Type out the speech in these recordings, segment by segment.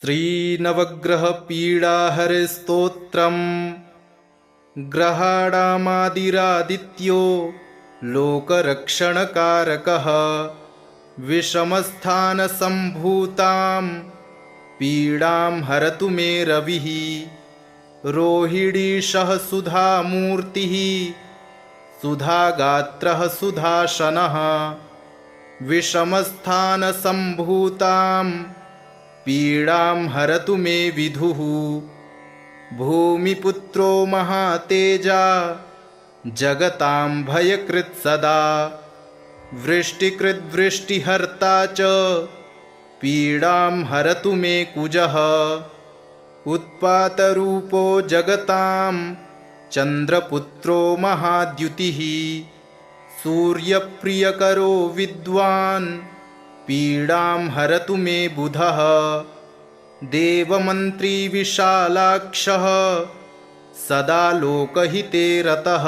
श्रीनवग्रहपीडाहरस्तोत्रम् ग्रहाणामादिरादित्यो लोकरक्षणकारकः विषमस्थानसम्भूतां पीडां हरतु मे रविः रोहिणीशः सुधामूर्तिः सुधागात्रः सुधाशनः विषमस्थानसम्भूतां पीडां हरतु मे विधुः भूमिपुत्रो महातेजा जगतां भयकृत् सदा वृष्टिकृद्वृष्टिहर्ता च पीडां हरतु मे कुजः उत्पातरूपो जगतां चन्द्रपुत्रो महाद्युतिः सूर्यप्रियकरो विद्वान् पीडां हरतु मे बुधः देवमन्त्री विशालाक्षः सदा लोकहिते रतः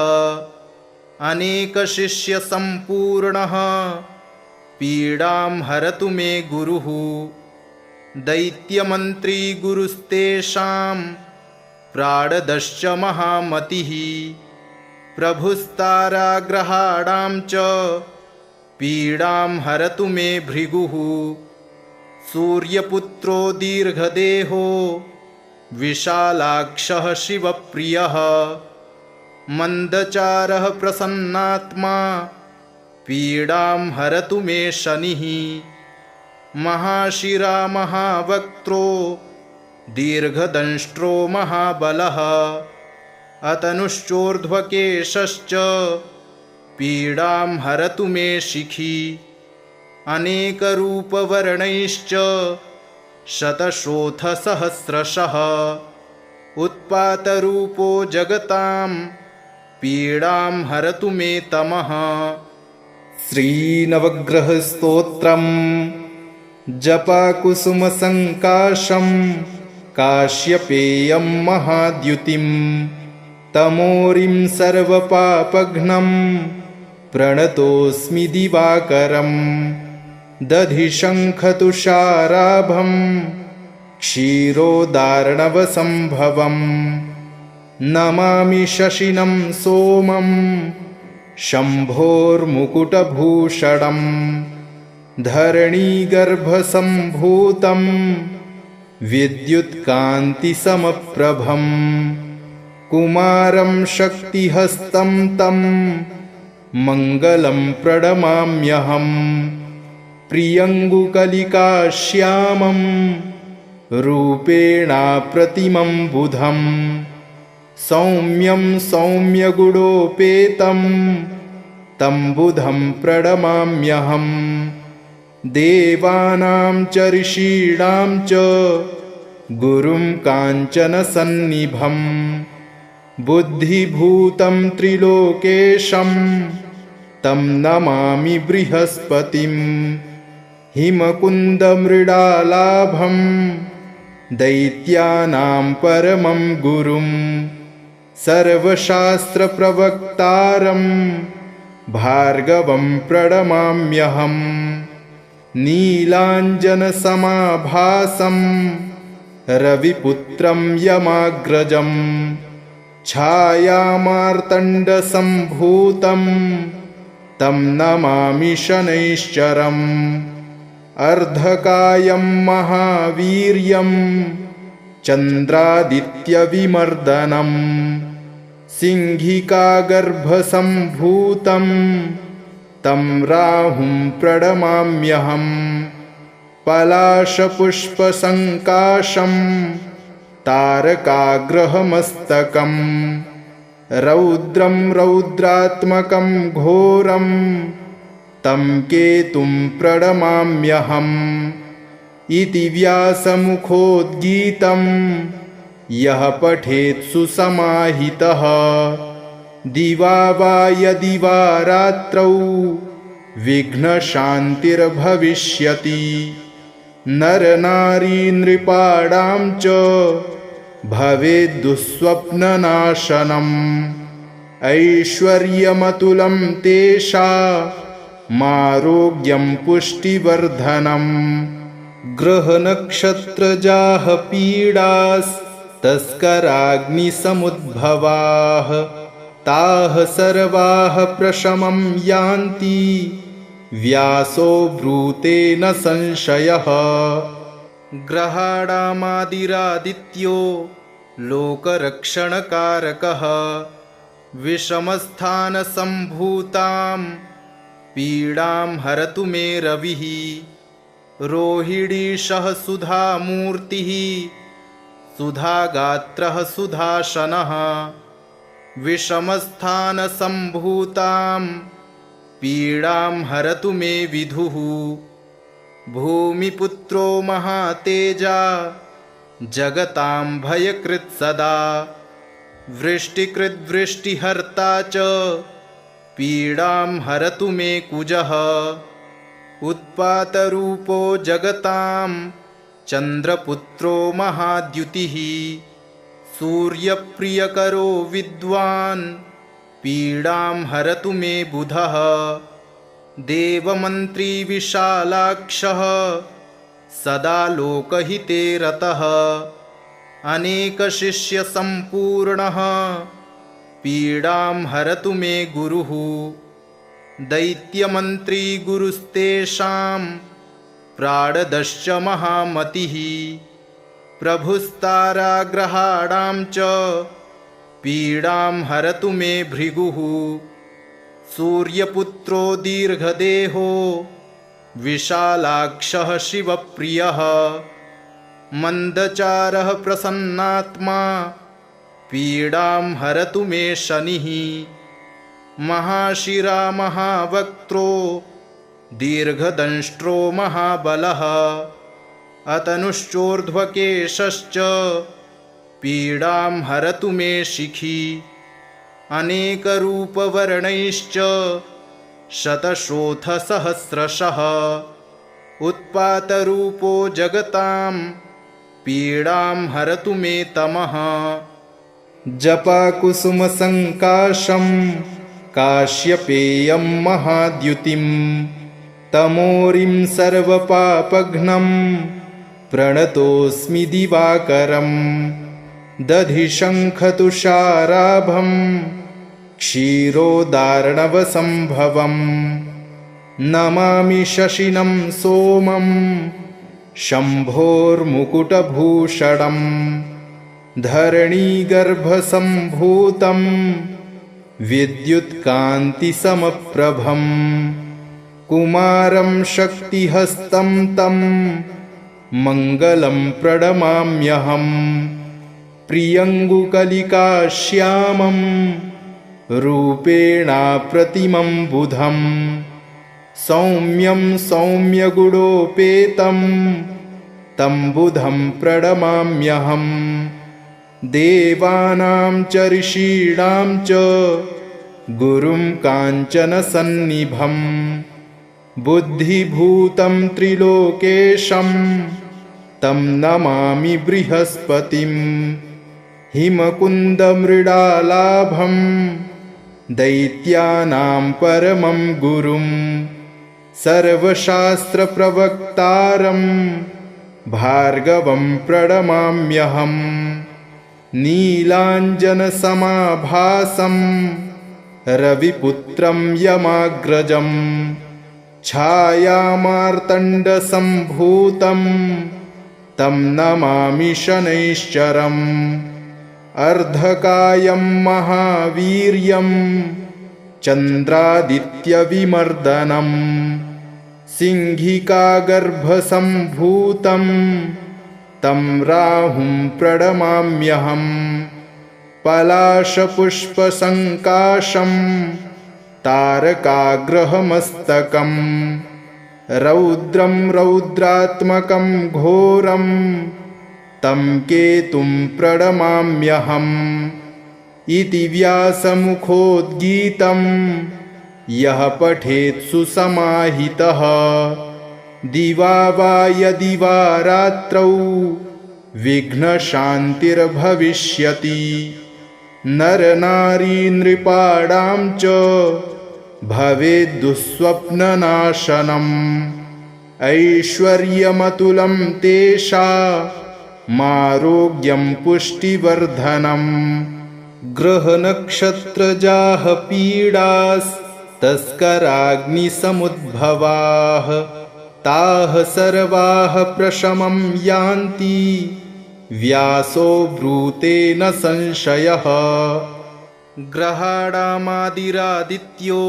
अनेकशिष्यसम्पूर्णः पीडां हरतु मे गुरुः दैत्यमन्त्री गुरुस्तेषां प्राणदश्च महामतिः प्रभुस्ताराग्रहाणां च पीडां हरतु मे भृगुः सूर्यपुत्रो दीर्घदेहो विशालाक्षः शिवप्रियः मन्दचारः प्रसन्नात्मा पीडां हरतु मे शनिः महाशिरा महावक्त्रो दीर्घदंष्ट्रो महाबलः अतनुश्चोर्ध्वकेशश्च पीडां हरतु मे शिखी अनेकरूपवर्णैश्च शतशोथसहस्रशः उत्पातरूपो जगतां पीडां हरतु मे तमः। श्रीनवग्रहस्तोत्रम् जपाकुसुमसङ्काशं काश्यपेयं महाद्युतिं तमोरिं सर्वपापघ्नं प्रणतोऽस्मि दिवाकरं दधिशङ्खतुषाराभं क्षीरोदार्णवसम्भवं नमामि शशिनं सोमं शम्भोर्मुकुटभूषणं धरणीगर्भसम्भूतं विद्युत्कान्तिसमप्रभं कुमारं शक्तिहस्तं तं मङ्गलं प्रणमाम्यहं प्रियङ्गुकलिकाश्यामं रूपेणाप्रतिमं बुधं सौम्यं सौम्यगुणोपेतं तं बुधं प्रणमाम्यहं देवानां च ऋषीणां च गुरुं काञ्चनसन्निभं बुद्धिभूतं त्रिलोकेशं तं नमामि बृहस्पतिं हिमकुन्दमृडालाभं दैत्यानां परमं गुरुं सर्वशास्त्रप्रवक्तारं भार्गवं प्रणमाम्यहं नीलाञ्जनसमाभासं रविपुत्रं यमाग्रजं छायामार्तण्डसम्भूतं तं नमामि शनैश्चरम् अर्धकायं महावीर्यं चन्द्रादित्यविमर्दनं सिंहिकागर्भसम्भूतं तं राहुं प्रणमाम्यहं पलाशपुष्पसङ्काशं तारकाग्रहमस्तकं रौद्रं रौद्रात्मकं घोरं तं केतुं प्रणमाम्यहम् इति व्यासमुखोद्गीतं यः पठेत् सुसमाहितः दिवा वा यदि वा रात्रौ विघ्नशान्तिर्भविष्यति नरनारी नृपाणां च भवेद्दुःस्वप्ननाशनम् ऐश्वर्यमतुलं तेषां मारोग्यं पुष्टिवर्धनं ग्रहनक्षत्रजाः पीडास्तस्कराग्निसमुद्भवाः ताः सर्वाः प्रशमं यान्ति व्यासो ब्रूते न संशयः। ग्रहाणामादिरादित्यो लोकरक्षणकारकः विषमस्थानसम्भूतां पीडां हरतु मे रविः। रोहिणीशः सुधामूर्तिः सुधागात्रः सुधाशनः विषमस्थानसम्भूतां पीडां हरतु मे विधुः। भूमिपुत्रो महातेजा जगतां भयकृत् सदा वृष्टिकृद्वृष्टिहर्ता च पीडां हरतु मे कुजः। उत्पातरूपो जगतां चन्द्रपुत्रो महाद्युतिः सूर्यप्रियकरो विद्वान् पीडां हरतु मे बुधः। देवमन्त्री विशालाक्षः सदा लोकहिते रतः अनेकशिष्यसम्पूर्णः पीडां हरतु मे गुरुः। दैत्यमन्त्री गुरुस्तेषां प्राणदश्च महामतिः प्रभुस्ताराग्रहाणां च पीडां हरतु मे भृगुः। सूर्यपुत्रो दीर्घदेहो विशालाक्षः शिवप्रियः मन्दचारः प्रसन्नात्मा पीडां हरतु मे शनिः। महाशिरा महावक्त्रो दीर्घदंष्ट्रो महाबलः अतनुश्चोर्ध्वकेशश्च पीडां हरतु मे शिखी। अनेकरूपवर्णैश्च शतशोथसहस्रशः उत्पातरूपो जगतां पीडां हरतु मे तमः। जपाकुसुमसङ्काशं काश्यपेयं महाद्युतिं तमोरिं सर्वपापघ्नं प्रणतोऽस्मि दिवाकरं। दधिशङ्खतुषाराभं क्षीरोदार्णवसम्भवं नमामि शशिनं सोमं शम्भोर्मुकुटभूषणं। धरणीगर्भसम्भूतं विद्युत्कान्तिसमप्रभं कुमारं शक्तिहस्तं तं मङ्गलं प्रणमाम्यहम्। प्रियङ्गुकलिकाश्यामं रूपेणाप्रतिमं बुधं सौम्यं सौम्यगुणोपेतं तं बुधं प्रणमाम्यहम्। देवानां च ऋषीणां च गुरुं काञ्चनसन्निभं बुद्धिभूतं त्रिलोकेशं तं नमामि बृहस्पतिं। हिमकुन्दमृडालाभं दैत्यानां परमं गुरुं सर्वशास्त्रप्रवक्तारं भार्गवं प्रणमाम्यहम्। नीलाञ्जनसमाभासं रविपुत्रं यमाग्रजं छायामार्तण्डसम्भूतं तं नमामि शनैश्चरम्। अर्धकायं महावीर्यं चन्द्रादित्यविमर्दनं सिंहिकागर्भसम्भूतं तं राहुं प्रणमाम्यहम्। पलाशपुष्पसङ्काशं तारकाग्रहमस्तकं रौद्रं रौद्रात्मकं घोरं तं केतुं प्रणमाम्यहम्। इति व्यासमुखोद्गीतं यः पठेत् सुसमाहितः दिवा वा यदि वा रात्रौ विघ्नशान्तिर्भविष्यति। नरनारी नृपाणां च भवेद्दुःस्वप्ननाशनम्। ऐश्वर्यमतुलं तेषामारोग्यं पुष्टिवर्धनम् ग्रहनक्षत्रजाः पीडास्तस्कराग्निसमुद्भवाः ताः सर्वाः प्रशमं यान्ति व्यासो ब्रूते न संशयः ग्रहाणामादिरादित्यो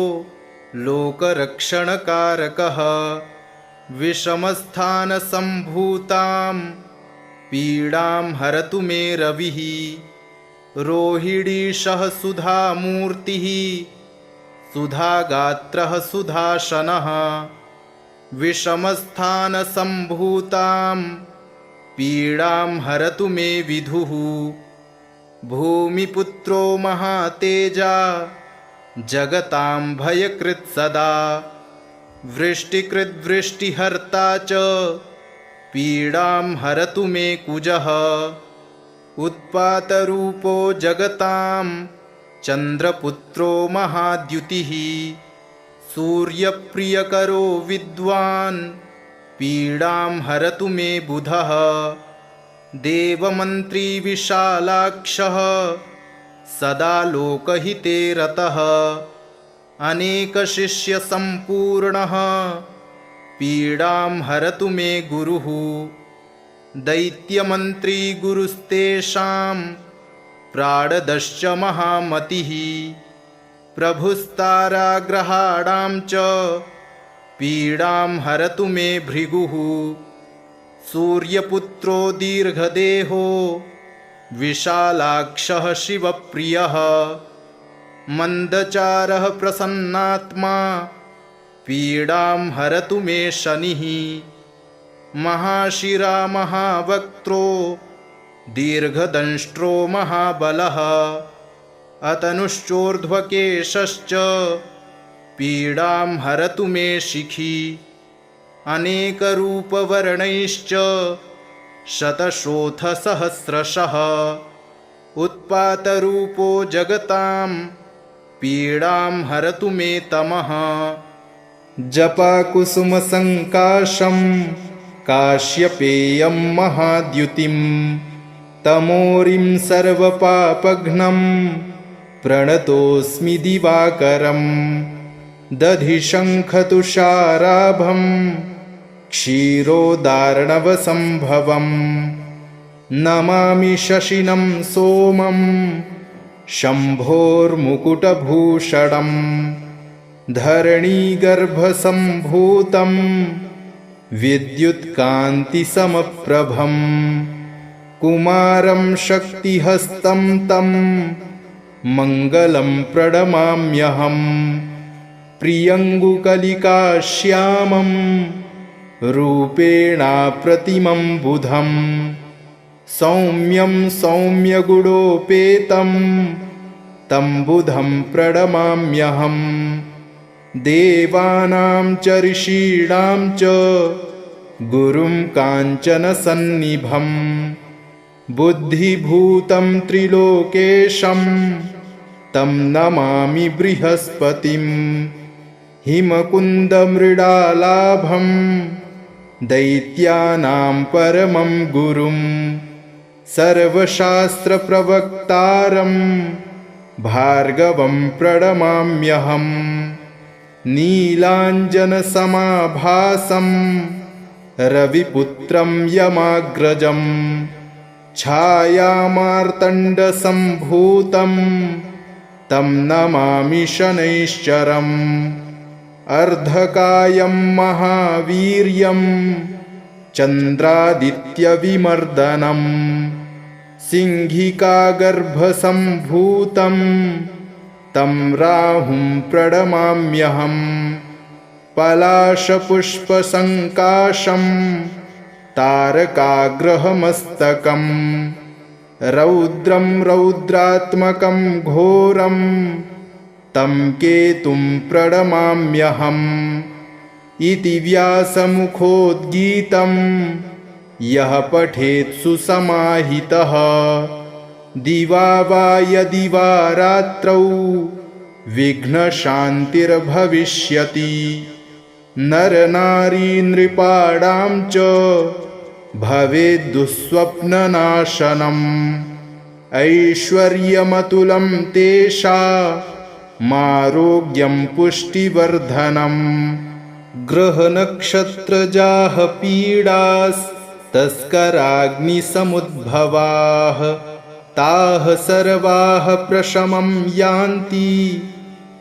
लोकरक्षणकारकः विषमस्थानसम्भूतां पीडां हरतु मे रविः रोहिणीशः सुधामूर्तिः सुधागात्रः सुधाशनः विषमस्थानसम्भूतां पीडां हरतु मे विधुः भूमिपुत्रो महातेजा जगतां भयकृत् सदा वृष्टिकृद्वृष्टिहर्ता च पीडां हरतु मे कुजः उत्पातरूपो जगतां चन्द्रपुत्रो महाद्युतिः सूर्यप्रियकरो विद्वान् पीडां हरतु मे बुधः देवमन्त्री विशालाक्षः सदा लोकहिते रतः अनेकशिष्यसम्पूर्णः पीडां हरतु मे गुरुः दैत्यमन्त्री गुरुस्तेषां प्राणदश्च महामतिः प्रभुस्ताराग्रहाणां च पीडां हरतु मे भृगुः सूर्यपुत्रो दीर्घदेहो विशालाक्षः शिवप्रियः मन्दचारः प्रसन्नात्मा पीडां हरतु मे शनिः महाशिरा महावक्त्रो दीर्घदंष्ट्रो महाबलः अतनुश्चोर्ध्वकेशश्च पीडां हरतु मे शिखी अनेकरूपवर्णैश्च शतशोथसहस्रशः उत्पातरूपो जगतां पीडां हरतु मे तमः जपाकुसुमसङ्काशं काश्यपेयं महाद्युतिं तमोरिं सर्वपापघ्नं प्रणतोऽस्मि दिवाकरं दधिशङ्खतुषाराभं क्षीरोदार्णवसम्भवं नमामि शशिनं सोमं शम्भोर्मुकुटभूषणं धरणीगर्भसम्भूतं विद्युत्कान्तिसमप्रभं कुमारं शक्तिहस्तं तं मङ्गलं प्रणमाम्यहम् प्रियङ्गुकलिकाश्यामं रूपेणाप्रतिमं बुधं सौम्यं सौम्यगुणोपेतं तं बुधं प्रणमाम्यहम् देवानां च ऋषीणां च गुरुं काञ्चनसन्निभं बुद्धिभूतं त्रिलोकेशं तं नमामि बृहस्पतिं हिमकुन्दमृडालाभं दैत्यानां परमं गुरुं सर्वशास्त्रप्रवक्तारं भार्गवं प्रणमाम्यहम् नीलाञ्जनसमाभासं रविपुत्रं यमाग्रजं छायामार्तण्डसम्भूतं तं नमामि शनैश्चरम् अर्धकायं महावीर्यं चन्द्रादित्यविमर्दनं सिंहिकागर्भसम्भूतं तं राहुं प्रणमाम्यहम् पलाशपुष्पसङ्काशं तारकाग्रहमस्तकं रौद्रं रौद्रात्मकं घोरं तं केतुं प्रणमाम्यहम् इति व्यासमुखोद्गीतं यः पठेत् सुसमाहितः दिवा वा यदि वा रात्रौ विघ्नशान्तिर्भविष्यति। नरनारी नृपाणां च भवेद्दुःस्वप्ननाशनम् ऐश्वर्यमतुलं तेषामारोग्यं पुष्टिवर्धनम् ग्रहनक्षत्रजाः पीडास्तस्कराग्निसमुद्भवाः ताः सर्वाः प्रशमं यान्ति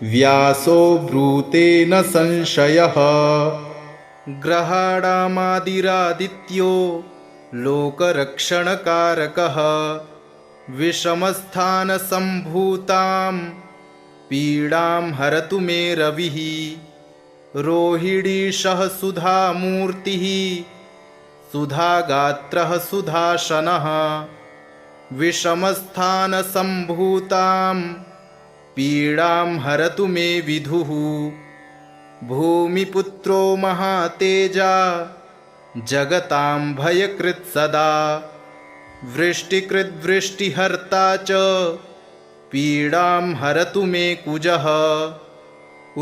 व्यासो ब्रूते न संशयः ग्रहाणामादिरादित्यो लोकरक्षणकारकः विषमस्थानसम्भूतां पीडां हरतु मे रविः रोहिणीशः सुधामूर्तिः सुधागात्रः सुधाशनः विषमस्थानसम्भूतां पीडां हरतु मे विधुः भूमिपुत्रो महातेजा जगतां भयकृत् सदा वृष्टिकृद्वृष्टिहर्ता च पीडां हरतु मे कुजः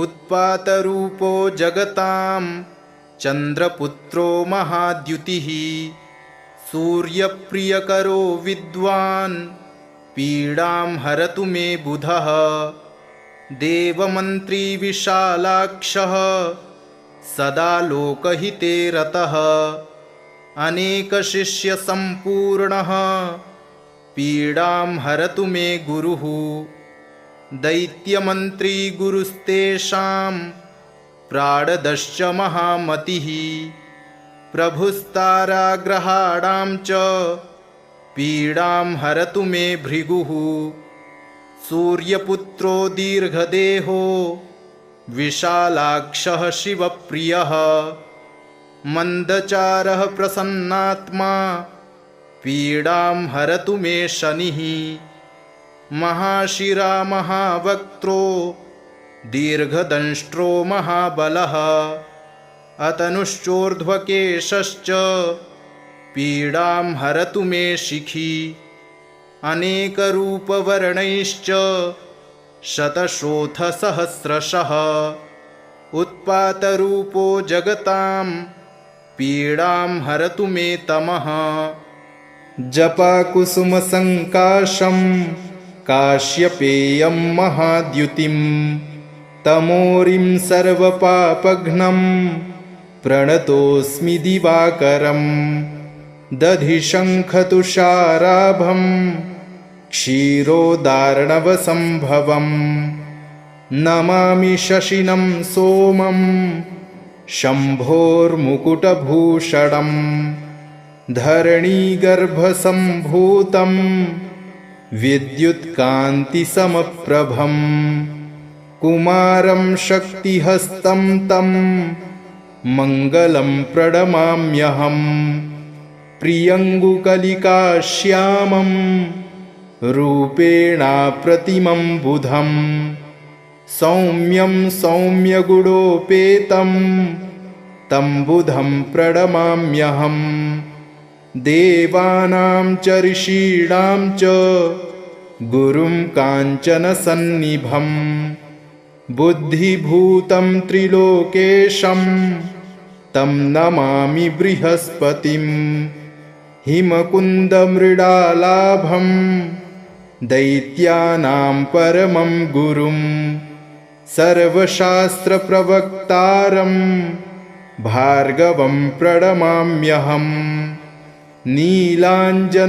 उत्पातरूपो जगतां चन्द्रपुत्रो महाद्युतिः सूर्यप्रियकरो विद्वान् पीडां हरतु मे बुधः देवमन्त्री विशालाक्षः सदा लोकहिते रतः अनेकशिष्यसम्पूर्णः पीडां हरतु मे गुरुः दैत्यमन्त्री गुरुस्तेषां प्राणदश्च महामतिः प्रभुस्ताराग्रहाणां च पीडां हरतु मे भृगुः सूर्यपुत्रो दीर्घदेहो विशालाक्षः शिवप्रियः मन्दचारः प्रसन्नात्मा पीडां हरतु मे शनिः महाशिरा महावक्त्रो दीर्घदंष्ट्रो महाबलः अतनुश्चोर्ध्वकेशश्च पीडां हरतु मे शिखी अनेकरूपवर्णैश्च शतशोथसहस्रशः उत्पातरूपो जगतां पीडां हरतु मे तमः जपाकुसुमसङ्काशं काश्यपेयं महाद्युतिं तमोरिं सर्वपापघ्नं प्रणतोऽस्मि दिवाकरम् दधिशङ्खतुषाराभं क्षीरोदार्णवसम्भवम् नमामि शशिनं सोमं शम्भोर्मुकुटभूषणं धरणीगर्भसम्भूतं विद्युत्कान्तिसमप्रभं कुमारं शक्तिहस्तं तं मङ्गलं प्रणमाम्यहम् प्रियङ्गुकलिकाश्यामं रूपेणाप्रतिमं बुधं सौम्यं सौम्यगुणोपेतं तं बुधं प्रणमाम्यहम् देवानां च ऋषीणां च गुरुं काञ्चनसन्निभं बुद्धिभूतं त्रिलोकेशं तं नमामि बृहस्पतिं हिमकुन्दमृडालाभं दैत्यानां परमं गुरुं सर्वशास्त्रप्रवक्तारं भार्गवं प्रणमाम्यहम् नीलाञ्जनसमाभासं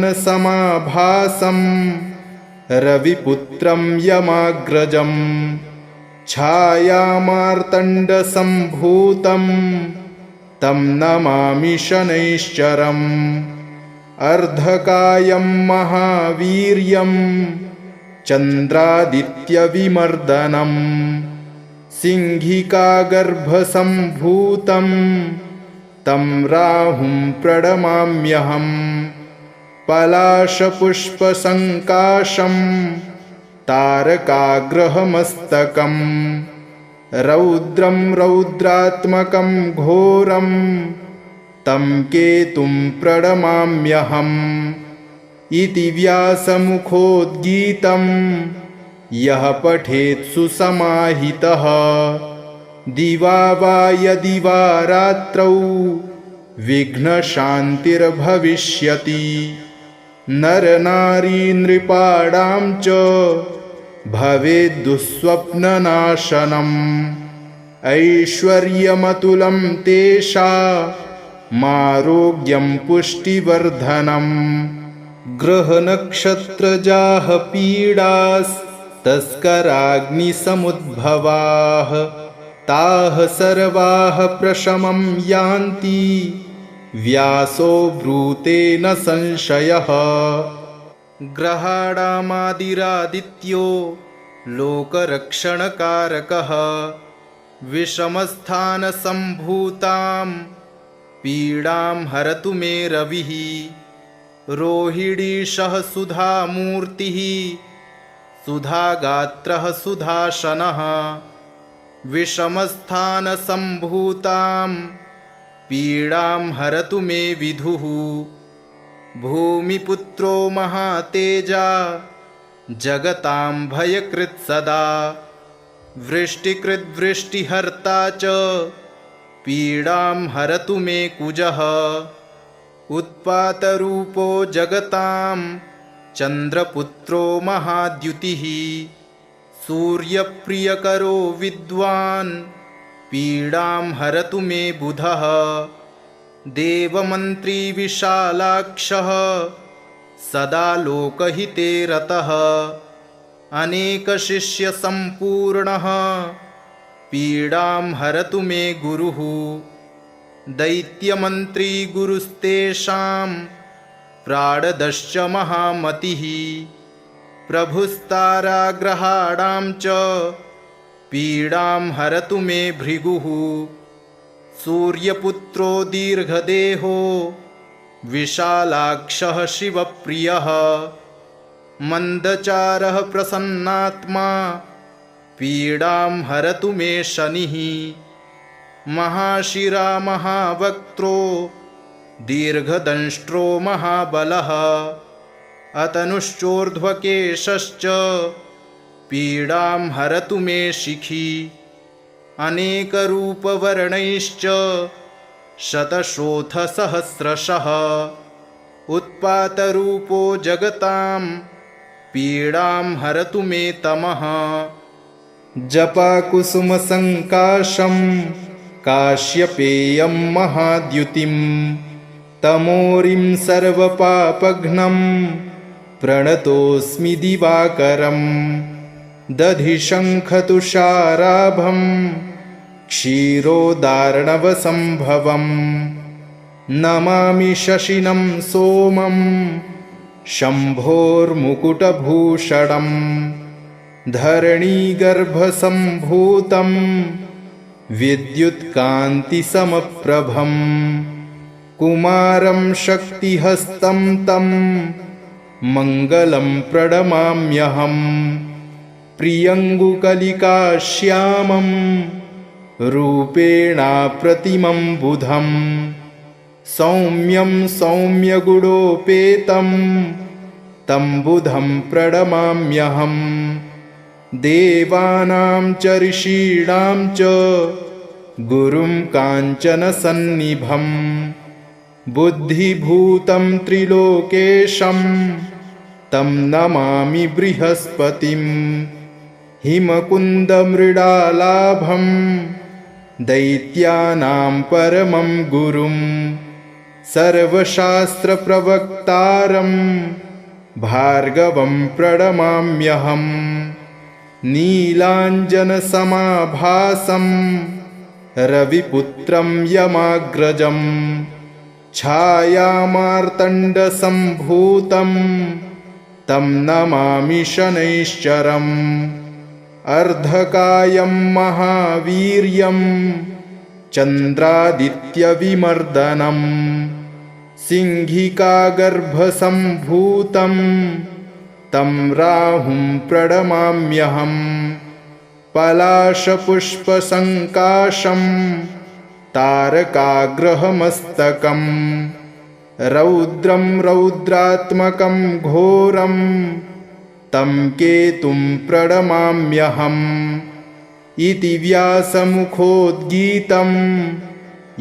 रविपुत्रं यमाग्रजं छायामार्तण्डसम्भूतं तं नमामि शनैश्चरम् अर्धकायं महावीर्यं चन्द्रादित्यविमर्दनं सिंहिकागर्भसम्भूतं तं राहुं प्रणमाम्यहम् पलाशपुष्पसङ्काशं तारकाग्रहमस्तकं रौद्रं रौद्रात्मकं घोरं तं केतुं प्रणमाम्यहम् इति व्यासमुखोद्गीतं यः पठेत् सुसमाहितः दिवा वा यदि वा रात्रौ विघ्नशान्तिर्भविष्यति नरनारी नृपाणां च भवेद्दुःस्वप्ननाशनम् ऐश्वर्यमतुलं तेषामारोग्यं पुष्टिवर्धनम् ग्रहनक्षत्रजाः पीडास्तस्कराग्निसमुद्भवाः ताः सर्वाः प्रशमं यान्ति व्यासो ब्रूते न संशयः ग्रहाणामादिरादित्यो लोकरक्षणकारकः विषमस्थानसम्भूतां पीडां हरतु मे रविः रोहिणीशः सुधामूर्तिः सुधागात्रः सुधाशनः विषमस्थानसम्भूतां पीडां हरतु मे विधुः भूमिपुत्रो महातेजा जगतां भयकृत् सदा वृष्टिकृद्वृष्टिहर्ता च पीडां हरतु मे कुजः उत्पातरूपो जगतां चन्द्रपुत्रो महाद्युतिः सूर्यप्रियकरो विद्वान् पीडां हरतु मे बुधः देवमन्त्री विशालाक्षः सदा लोकहिते रतः अनेकशिष्यसम्पूर्णः पीडां हरतु मे गुरुः दैत्यमन्त्री गुरुस्तेषां प्राणदश्च महामतिः प्रभुस्ताराग्रहाणां च पीडां हरतु मे भृगुः सूर्यपुत्रो दीर्घदेहो विशालाक्षः शिवप्रियः मन्दचारः प्रसन्नात्मा पीडां हरतु मे शनिः महाशिरा महावक्त्रो दीर्घदंष्ट्रो महाबलः अतनुश्चोर्ध्वकेशश्च पीडां हरतु मे शिखी अनेकरूपवर्णैश्च शतशोथसहस्रशः उत्पातरूपो जगतां पीडां हरतु मे तमः जपाकुसुमसङ्काशं काश्यपेयं महाद्युतिं तमोरिं सर्वपापघ्नं प्रणतोऽस्मि दिवाकरं दधिशङ्खतुषाराभं क्षीरोदार्णवसम्भवं नमामि शशिनं सोमं शम्भोर्मुकुटभूषणं धरणीगर्भसम्भूतं विद्युत्कान्तिसमप्रभं कुमारं शक्तिहस्तं तं मङ्गलं प्रणमाम्यहम् प्रियङ्गुकलिकाश्यामं रूपेणाप्रतिमं बुधं सौम्यं सौम्यगुणोपेतं तं बुधं प्रणमाम्यहम् देवानां च ऋषीणां च गुरुं काञ्चनसन्निभं बुद्धिभूतं त्रिलोकेशं तं नमामि बृहस्पतिं हिमकुन्दमृडालाभं दैत्यानां परमं गुरुं सर्वशास्त्रप्रवक्तारं भार्गवं प्रणमाम्यहम् नीलाञ्जनसमाभासं रविपुत्रं यमाग्रजं छायामार्तण्डसम्भूतं तं नमामि शनैश्चरम् अर्धकायं महावीर्यं चन्द्रादित्यविमर्दनं सिंहिकागर्भसम्भूतं तं राहुं प्रणमाम्यहम् पलाशपुष्पसङ्काशं तारकाग्रहमस्तकं रौद्रं रौद्रात्मकं घोरं तं केतुं प्रणमाम्यहम् इति व्यासमुखोद्गीतं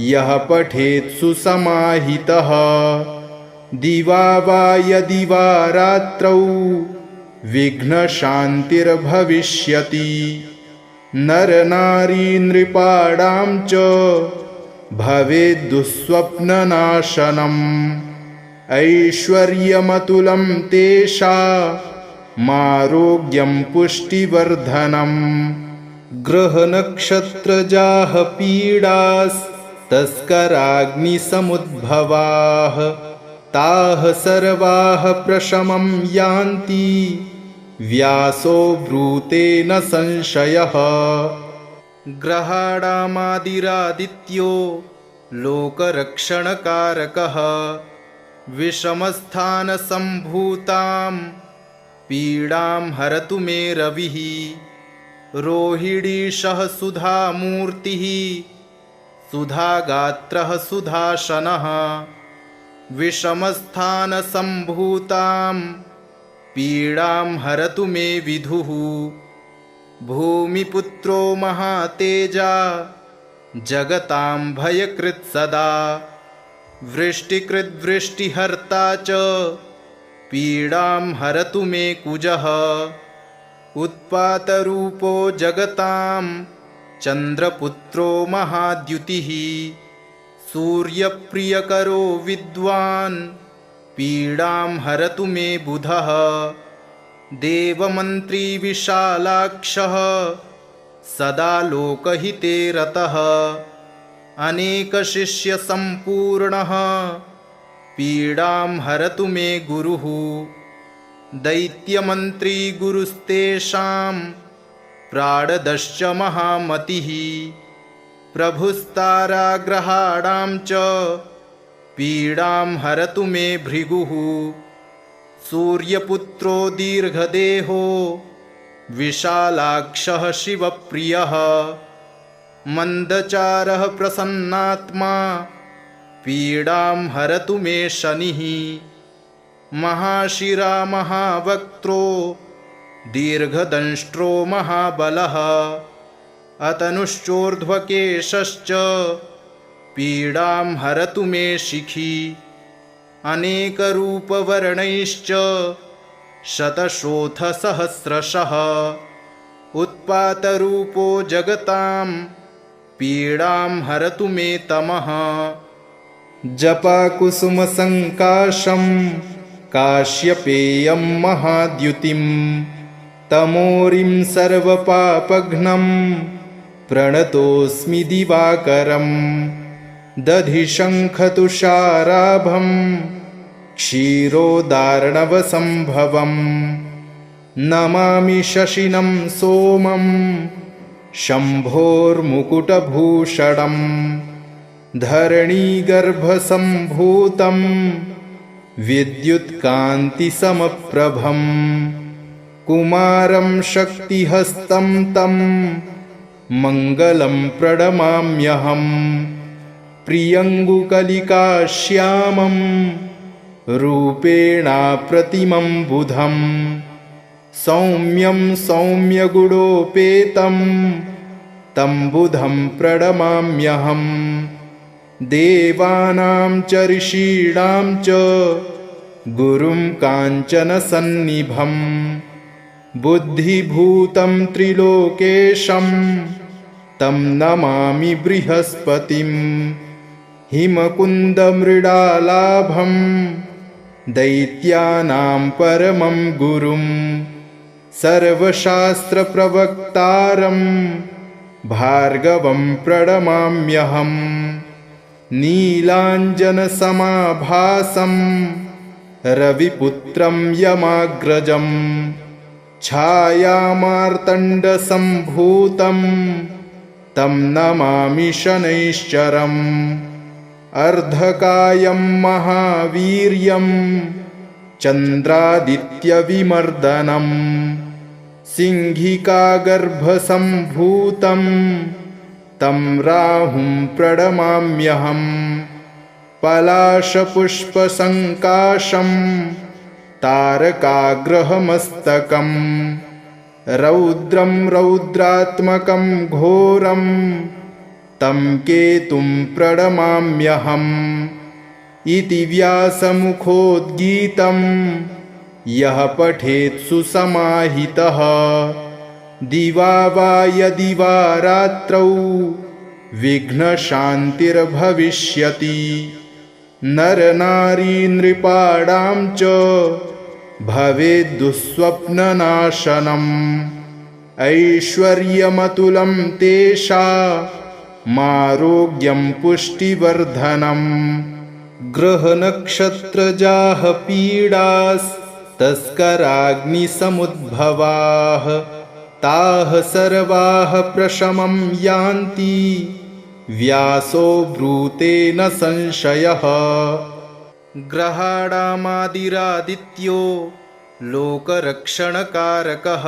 यः पठेत् सुसमाहितः दिवा वा यदि वा रात्रौ विघ्नशान्तिर्भविष्यति नरनारी नृपाणां च भवेद्दुःस्वप्ननाशनम् ऐश्वर्यमतुलं तेषामारोग्यं पुष्टिवर्धनम् ग्रहनक्षत्रजाः पीडास्तस्कराग्निसमुद्भवाः ताः सर्वाः प्रशमं यान्ति व्यासो ब्रूते न संशयः ग्रहाणामादिरादित्यो लोकरक्षणकारकः विषमस्थानसम्भूतां पीडां हरतु मे रविः रोहिणीशः सुधामूर्तिः सुधागात्रः सुधाशनः विषमस्थानसम्भूतां पीडां हरतु मे विधुः भूमिपुत्रो महातेजा जगतां भयकृत् सदा वृष्टिकृद्वृष्टिहर्ता च पीडां हरतु मे कुजः उत्पातरूपो जगतां चन्द्रपुत्रो महाद्युतिः सूर्यप्रियकरो विद्वान् पीडां हरतु मे बुधः देवमन्त्री विशालाक्षः सदा लोकहिते रतः अनेकशिष्यसम्पूर्णः पीडां हरतु मे गुरुः दैत्यमन्त्री गुरुस्तेषां प्राणदश्च महामतिः प्रभुस्ताराग्रहाणां च पीडां हरतु मे भृगुः सूर्यपुत्रो दीर्घदेहो विशालाक्षः शिवप्रियः मन्दचारः प्रसन्नात्मा पीडां हरतु मे शनिः महाशिरा महावक्त्रो दीर्घदंष्ट्रो महाबलः अतनुश्चोर्ध्वकेशश्च पीडां हरतु मे शिखी अनेकरूपवर्णैश्च शतशोथसहस्रशः उत्पातरूपो जगतां पीडां हरतु मे तमः जपाकुसुमसङ्काशं काश्यपेयं महाद्युतिं तमोरिं सर्वपापघ्नं प्रणतोऽस्मि दिवाकरं दधिशङ्खतुषाराभं क्षीरोदार्णवसम्भवं नमामि शशिनं सोमं शम्भोर्मुकुटभूषणं धरणीगर्भसम्भूतं विद्युत्कान्तिसमप्रभं कुमारं शक्तिहस्तं तं मङ्गलं प्रणमाम्यहम् प्रियङ्गुकलिकाश्यामं रूपेणाप्रतिमं बुधं सौम्यं सौम्यगुणोपेतं तं बुधं प्रणमाम्यहम् देवानां च ऋषीणां च गुरुं काञ्चनसन्निभं बुद्धिभूतं त्रिलोकेशं तं नमामि बृहस्पतिं हिमकुन्दमृडालाभं दैत्यानां परमं गुरुं सर्वशास्त्रप्रवक्तारं भार्गवं प्रणमाम्यहम् नीलाञ्जनसमाभासं रविपुत्रं यमाग्रजं छायामार्तण्डसम्भूतं तं नमामि शनैश्चरम् अर्धकायं महावीर्यं चन्द्रादित्यविमर्दनं सिंहिकागर्भसम्भूतं तं राहुं प्रणमाम्यहम् पलाशपुष्पसङ्काशं तारकाग्रहमस्तकं रौद्रं रौद्रात्मकं घोरं तं केतुं प्रणमाम्यहम् इति व्यासमुखोद्गीतं यः पठेत् सुसमाहितः दिवा वा यदि वा रात्रौ विघ्नशान्तिर्भविष्यति नरनारी नृपाणां च भवेद्दुःस्वप्ननाशनम् ऐश्वर्यमतुलं तेषामारोग्यं पुष्टिवर्धनम् ग्रहनक्षत्रजाः पीडास्तस्कराग्निसमुद्भवाः ताः सर्वाः प्रशमं यान्ति व्यासो ब्रूते न संशयः ग्रहाणामादिरादित्यो लोकरक्षणकारकः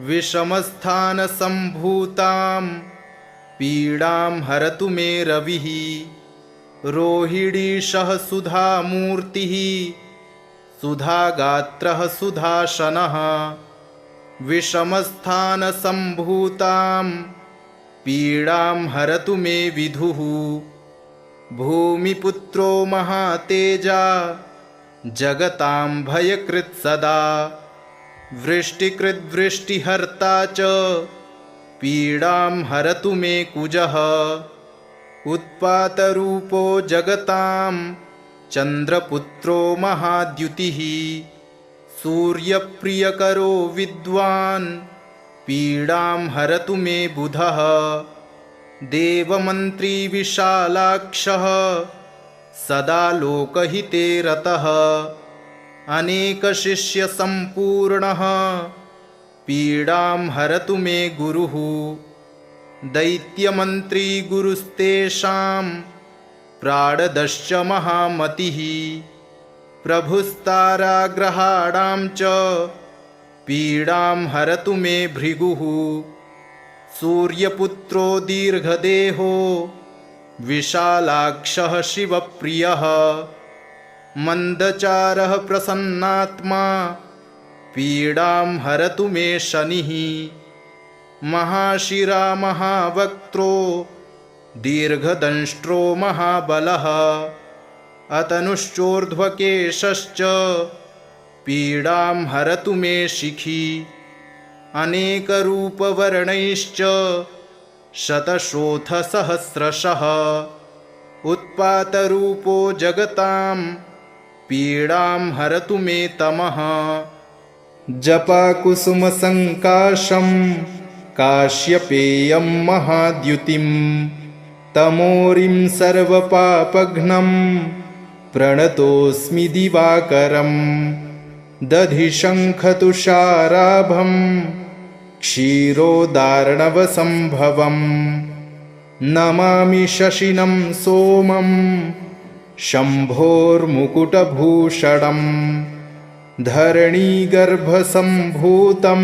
विषमस्थानसम्भूतां पीडां हरतु मे रविः रोहिणीशः सुधामूर्तिः सुधागात्रः सुधाशनः विषमस्थानसम्भूतां पीडां हरतु मे विधुः भूमिपुत्रो महातेजा जगतां भयकृत् सदा वृष्टिकृद्वृष्टिहर्ता च पीडां हरतु मे कुजः उत्पातरूपो जगतां चन्द्रपुत्रो महाद्युतिः सूर्यप्रियकरो विद्वान् पीडां हरतु मे बुधः देवमन्त्री विशालाक्षः सदा लोकहिते रतः अनेकशिष्यसम्पूर्णः पीडां हरतु मे गुरुः दैत्यमन्त्री गुरुस्तेषां प्राणदश्च महामतिः प्रभुस्ताराग्रहाणां च पीडां हरतु मे भृगुः सूर्यपुत्रो दीर्घदेहो विशालाक्षः शिवप्रियः मन्दचारः प्रसन्नात्मा पीडां हरतु मे शनिः महाशिरा महावक्त्रो दीर्घदंष्ट्रो महाबलः अतनुश्चोर्ध्वकेशश्च पीडां हरतु मे शिखी अनेकरूपवर्णैश्च शतशोथसहस्रशः उत्पातरूपो जगतां पीडां हरतु मे तमः जपाकुसुमसङ्काशं काश्यपेयं महाद्युतिं तमोरिं सर्वपापघ्नं प्रणतोऽस्मि दिवाकरं दधिशङ्खतुषाराभं क्षीरोदार्णवसम्भवं नमामि शशिनं सोमं शम्भोर्मुकुटभूषणं धरणीगर्भसम्भूतं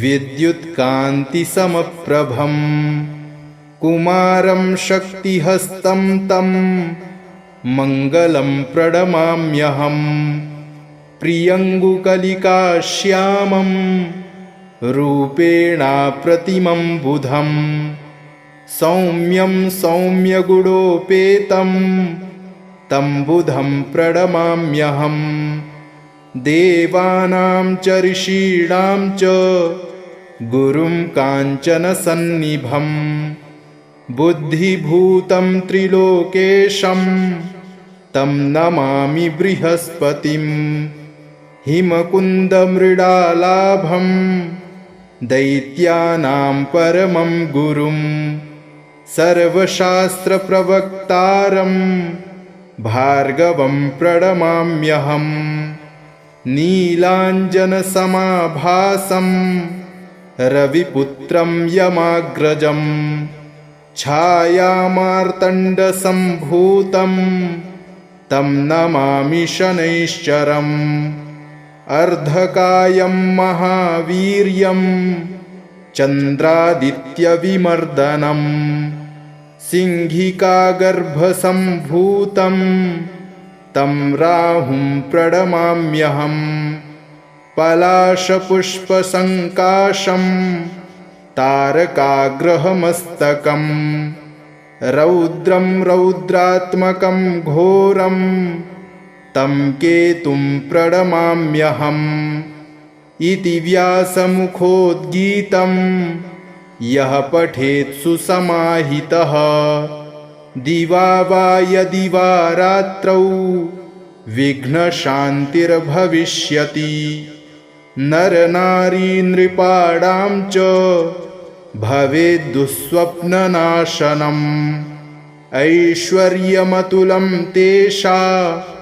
विद्युत्कान्तिसमप्रभं कुमारं शक्तिहस्तं तं मङ्गलं प्रणमाम्यहम् प्रियङ्गुकलिकाश्यामं रूपेणाप्रतिमं बुधं सौम्यं सौम्यगुणोपेतं तं बुधं प्रणमाम्यहम् देवानां च ऋषीणां च गुरुं काञ्चनसन्निभं बुद्धिभूतं त्रिलोकेशं तं नमामि बृहस्पतिं हिमकुन्दमृडालाभं दैत्यानां परमं गुरुं सर्वशास्त्रप्रवक्तारं भार्गवं प्रणमाम्यहम् नीलाञ्जनसमाभासं रविपुत्रं यमाग्रजं छायामार्तण्डसम्भूतं तं नमामि शनैश्चरम् अर्धकायं महावीर्यं चन्द्रादित्यविमर्दनं सिंहिकागर्भसम्भूतं तं राहुं प्रणमाम्यहम् पलाशपुष्पसङ्काशं तारकाग्रहमस्तकम् रौद्रं रौद्रात्मकं घोरं तं केतुं प्रणमाम्यहम् इति व्यासमुखोद्गीतं यः पठेत् सुसमाहितः दिवा वा यदि वा रात्रौ विघ्नशान्तिर्भविष्यति नरनारी नृपाणां च भवेद्दुःस्वप्ननाशनम् ऐश्वर्यमतुलं तेषामारोग्यं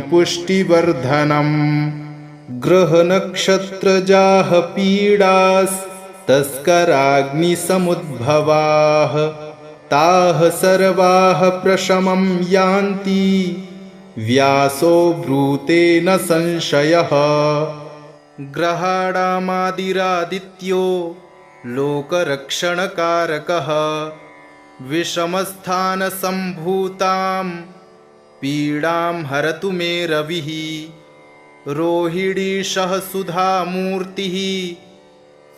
पुष्टिवर्धनम् ग्रहनक्षत्रजाः पीडास्तस्कराग्निसमुद्भवाः ताः सर्वाः प्रशमं यान्ति व्यासो ब्रूते न संशयः ग्रहाणामादिरादित्यो लोकरक्षणकारकः विषमस्थानसम्भूतां पीडां हरतु मे रविः रोहिणीशः सुधामूर्तिः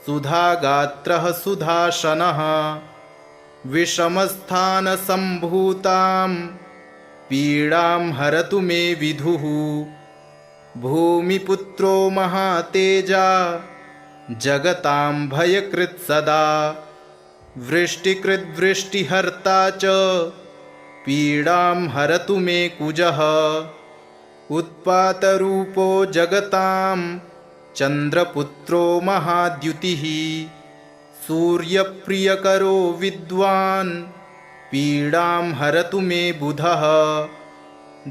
सुधागात्रः सुधाशनः विषमस्थानसम्भूतां पीडां हरतु मे विधुः भूमिपुत्रो महातेजा जगतां भयकृत् सदा वृष्टिकृद्वृष्टिहर्ता च पीडां हरतु मे कुजः उत्पातरूपो जगतां चन्द्रपुत्रो महाद्युतिः सूर्यप्रियकरो विद्वान् पीडां हरतु मे बुधः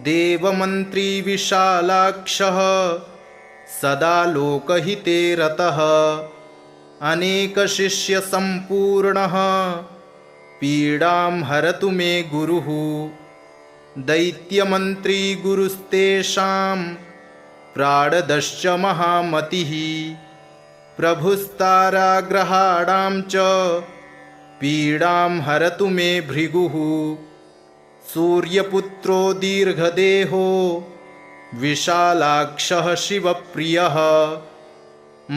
देवमन्त्री विशालाक्षः सदा लोकहिते रतः अनेकशिष्यसम्पूर्णः पीडां हरतु मे गुरुः दैत्यमन्त्री गुरुस्तेषां प्राणदश्च महामतिः प्रभुस्ताराग्रहाणां च पीडां हरतु मे भृगुः सूर्यपुत्रो दीर्घदेहो विशालाक्षः शिवप्रियः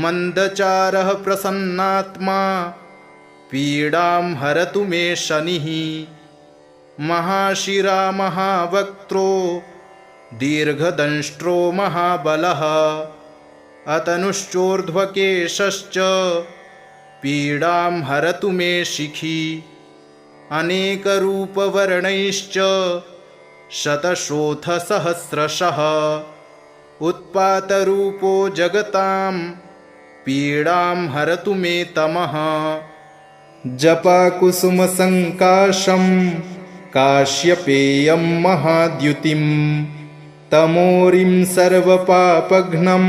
मन्दचारः प्रसन्नात्मा पीडां हरतु मे शनिः महाशिरा महावक्त्रो दीर्घदंष्ट्रो महाबलः अतनुश्चोर्ध्वकेशश्च पीडां हरतु मे शिखी अनेकरूपवर्णैश्च शतशोथसहस्रशः उत्पातरूपो जगतां पीडां हरतु मे तमः जपाकुसुमसङ्काशं काश्यपेयं महाद्युतिं तमोरिं सर्वपापघ्नं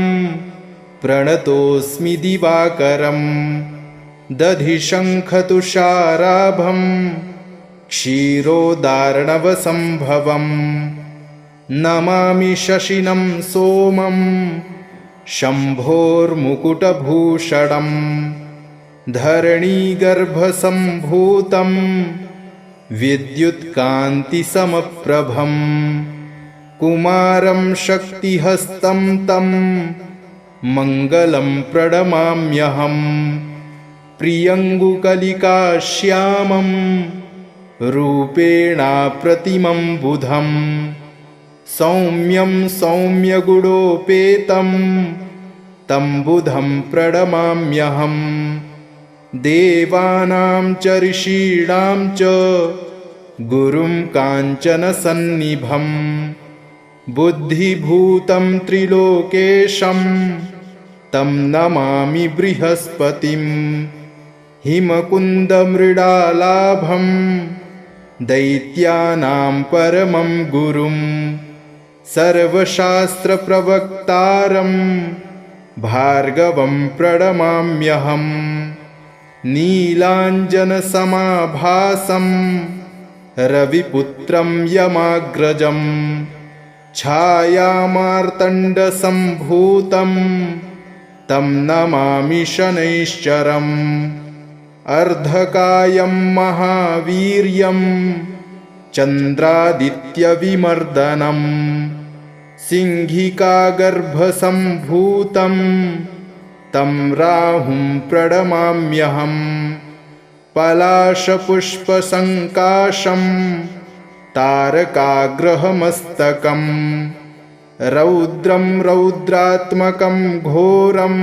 प्रणतोऽस्मि दिवाकरं दधिशङ्खतुषाराभं क्षीरोदार्णवसम्भवं नमामि शशिनं सोमं शम्भोर्मुकुटभूषणं धरणीगर्भसम्भूतं विद्युत्कान्तिसमप्रभं कुमारं शक्तिहस्तं तं मङ्गलं प्रणमाम्यहम् प्रियङ्गुकलिकाश्यामं रूपेणाप्रतिमं बुधं सौम्यं सौम्यगुणोपेतं तं बुधं प्रणमाम्यहम् देवानां च ऋषीणां च गुरुं काञ्चनसन्निभं बुद्धिभूतं त्रिलोकेशं तं नमामि बृहस्पतिं हिमकुन्दमृडालाभं दैत्यानां परमं गुरुं सर्वशास्त्रप्रवक्तारं भार्गवं प्रणमाम्यहम् नीलाञ्जनसमाभासं रविपुत्रं यमाग्रजं छायामार्तण्डसम्भूतं तं नमामि शनैश्चरम् अर्धकायं महावीर्यं चन्द्रादित्यविमर्दनं सिंहिकागर्भसम्भूतं तं राहुं प्रणमाम्यहम् पलाशपुष्पसङ्काशं तारकाग्रहमस्तकम् रौद्रं रौद्रात्मकं घोरं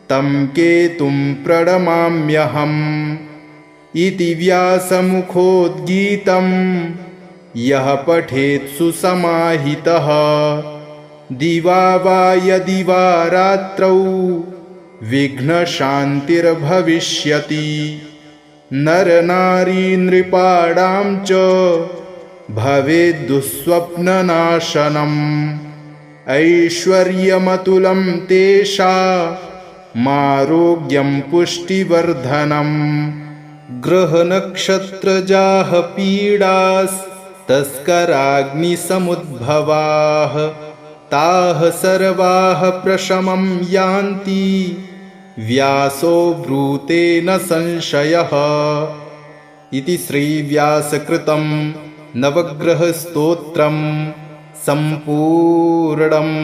तं केतुं प्रणमाम्यहम् इति व्यासमुखोद्गीतं यः पठेत् सुसमाहितः दिवा वा यदि वा रात्रौ विघ्नशान्तिर्भविष्यति नरनारी नृपाणां च भवेद्दुःस्वप्ननाशनम् ऐश्वर्यमतुलं तेषामारोग्यं पुष्टिवर्धनम् ग्रहनक्षत्रजाः पीडास्तस्कराग्निसमुद्भवाः ताः सर्वाः प्रशमं यान्ति व्यासो ब्रूते न संशयः इति श्रीव्यासकृतं नवग्रहस्तोत्रं सम्पूर्णम्।